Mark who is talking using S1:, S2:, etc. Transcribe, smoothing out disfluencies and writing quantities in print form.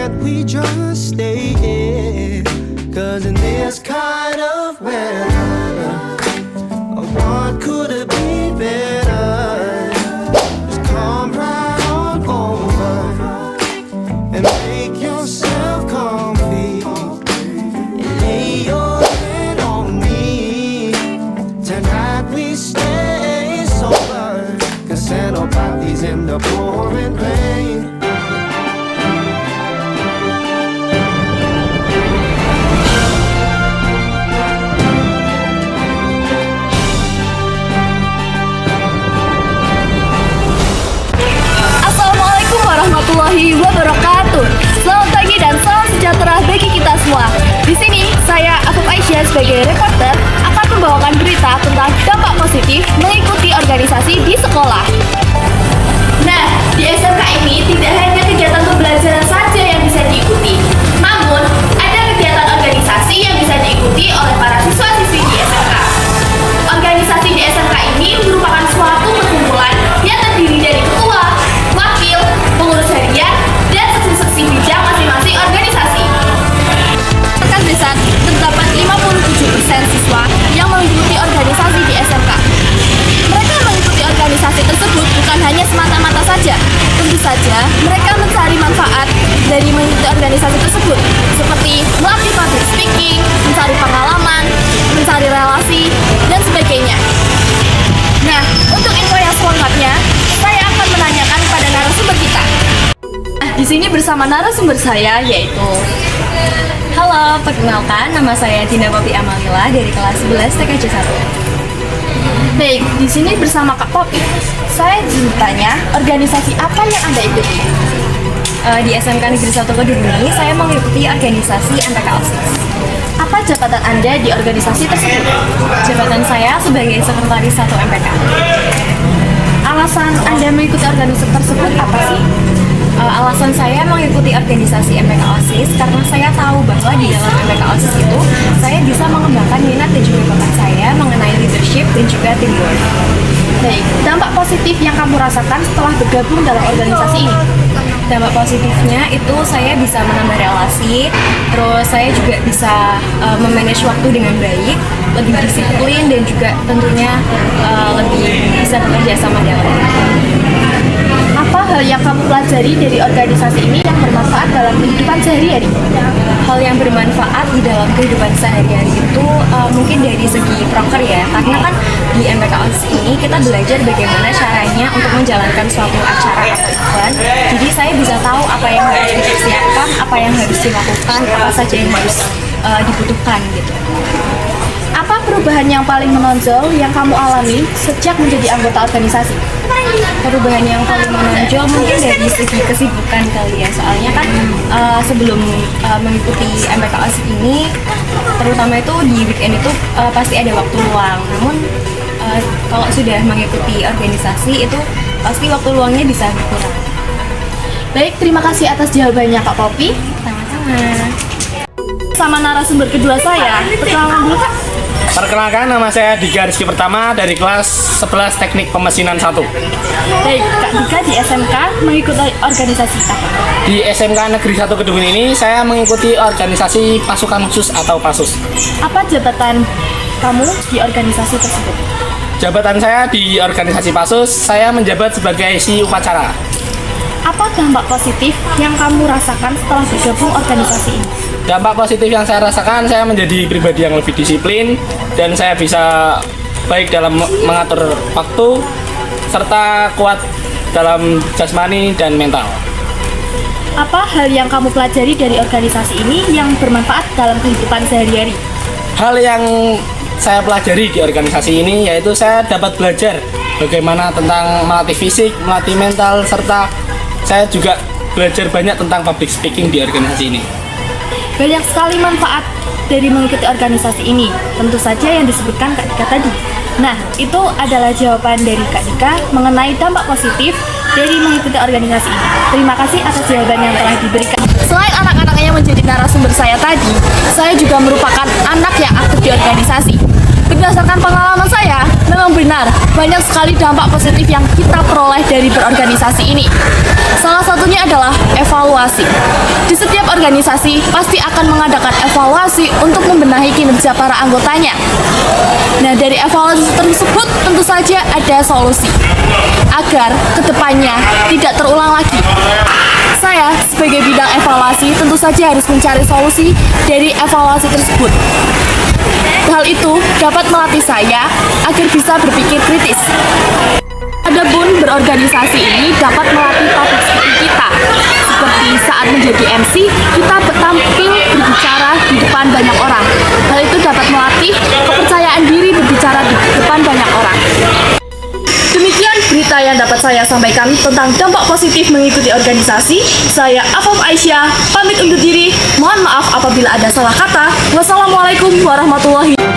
S1: that we just stay in. Cause in this kind of weather, what could it be better? Just come right on over and make yourself comfy and lay your head on me. Tonight we stay sober, cause Santa parties in the pouring rain.
S2: Warahmatullahi wabarakatuh. Selamat pagi dan salam sejahtera bagi kita semua. Di sini saya Afuf Aisyah sebagai reporter akan membawakan berita tentang dampak positif mengikuti organisasi di sekolah. Nah, di SMK ini tidak hanya kegiatan pembelajaran saja yang bisa diikuti, namun ada kegiatan organisasi yang bisa diikuti oleh para siswa-siswi di SMK. Organisasi di SMK ini merupakan suatu perkumpulan yang terdiri dari ketua, wakil, pengurus harian, dan seksi-seksi bidang masing-masing organisasi. Rekan desa terdapat 57% siswa yang mengikuti organisasi di SMK. Mereka mengikuti organisasi tersebut bukan hanya semata-mata saja. Tentu saja mereka mencari manfaat dari mengikuti organisasi tersebut, seperti melatih public speaking, mencari pengalaman, mencari relasi, dan sebagainya. Nah, untuk info yang selengkapnya, saya akan menanyakan kepada narasumber kita. Di sini bersama narasumber saya yaitu
S3: Halo, perkenalkan nama saya Dina Poppy Amalila dari kelas 11 TKJ 1.
S2: Baik, di sini bersama Kak Poppy. Saya bertanya, organisasi apa yang Anda ikuti?
S3: Di SMK Negeri 1 Kediri, saya mengikuti organisasi MPK OSIS.
S2: Apa jabatan Anda di organisasi tersebut?
S3: Jabatan saya sebagai sekretaris 1 MPK.
S2: Alasan Anda mengikuti organisasi tersebut apa sih?
S3: Alasan saya mengikuti organisasi MPK OSIS karena saya tahu bahwa di dalam MPK OSIS itu saya bisa mengembangkan minat dan juga bakat saya mengenai leadership dan juga teamwork.
S2: Baik, dampak positif yang kamu rasakan setelah bergabung dalam organisasi ini?
S3: Dampak positifnya itu saya bisa menambah relasi, terus saya juga bisa memanage waktu dengan baik, lebih disiplin dan juga tentunya lebih bisa bekerja sama dengan orang.
S2: Apa hal yang kamu pelajari dari organisasi ini yang bermanfaat dalam kehidupan sehari-hari?
S3: Hal yang bermanfaat di dalam kehidupan sehari-hari itu mungkin dari segi proker ya, karena kan di MPK OSIS ini kita belajar bagaimana caranya untuk menjalankan suatu acara atau event. Jadi saya bisa tahu apa yang harus dipersiapkan, apa yang harus dilakukan, apa saja yang harus dibutuhkan gitu.
S2: Apa perubahan yang paling menonjol yang kamu alami sejak menjadi anggota organisasi?
S3: Perubahan yang paling menonjol mungkin dari segi kesibukan kali ya, soalnya kan sebelum mengikuti MPK OSIS ini, terutama itu di weekend itu pasti ada waktu luang. Namun kalau sudah mengikuti organisasi itu pasti waktu luangnya bisa berkurang.
S2: Baik, terima kasih atas jawabannya Kak Poppy.
S3: Sama-sama.
S2: Sama narasumber kedua saya, perkenalan dulu Kak.
S4: Perkenalkan, nama saya Dika Rizky Pertama dari kelas 11 Teknik Pemesinan 1.
S2: Baik, Kak Dika di SMK mengikuti organisasi apa?
S4: Di SMK Negeri 1 Kedung ini saya mengikuti organisasi pasukan khusus atau PASUS.
S2: Apa jabatan kamu di organisasi tersebut?
S4: Jabatan saya di organisasi PASUS, saya menjabat sebagai si upacara.
S2: Apa dampak positif yang kamu rasakan setelah bergabung organisasi ini?
S4: Dampak positif yang saya rasakan, saya menjadi pribadi yang lebih disiplin dan saya bisa baik dalam mengatur waktu serta kuat dalam jasmani dan mental.
S2: Apa hal yang kamu pelajari dari organisasi ini yang bermanfaat dalam kehidupan sehari-hari?
S4: Hal yang saya pelajari di organisasi ini yaitu saya dapat belajar bagaimana tentang melatih fisik, melatih mental, serta saya juga belajar banyak tentang public speaking di organisasi ini.
S2: Banyak sekali manfaat dari mengikuti organisasi ini, tentu saja yang disebutkan Kak Dika tadi. Nah, itu adalah jawaban dari Kak Dika mengenai dampak positif dari mengikuti organisasi ini. Terima kasih atas jawaban yang telah diberikan. Selain anak-anak yang menjadi narasumber saya tadi, saya juga merupakan anak yang aktif di organisasi. Berdasarkan pengalaman saya, memang memang benar, banyak sekali dampak positif yang kita peroleh dari berorganisasi ini. Salah satunya adalah evaluasi. Di setiap organisasi pasti akan mengadakan evaluasi untuk membenahi kinerja para anggotanya. Nah, dari evaluasi tersebut tentu saja ada solusi agar kedepannya tidak terulang lagi. Saya sebagai bidang evaluasi tentu saja harus mencari solusi dari evaluasi tersebut. Hal itu dapat melatih saya agar bisa berpikir kritis. Adapun berorganisasi ini dapat melatih public speaking kita. Seperti saat menjadi MC, kita bertampil berbicara di depan banyak orang. Hal itu dapat melatih kepercayaan diri berbicara di depan banyak orang. Demikian berita yang dapat saya sampaikan tentang dampak positif mengikuti organisasi. Saya Afaf Aisyah, pamit undur diri. Mohon maaf apabila ada salah kata. Wassalamualaikum warahmatullahi wabarakatuh.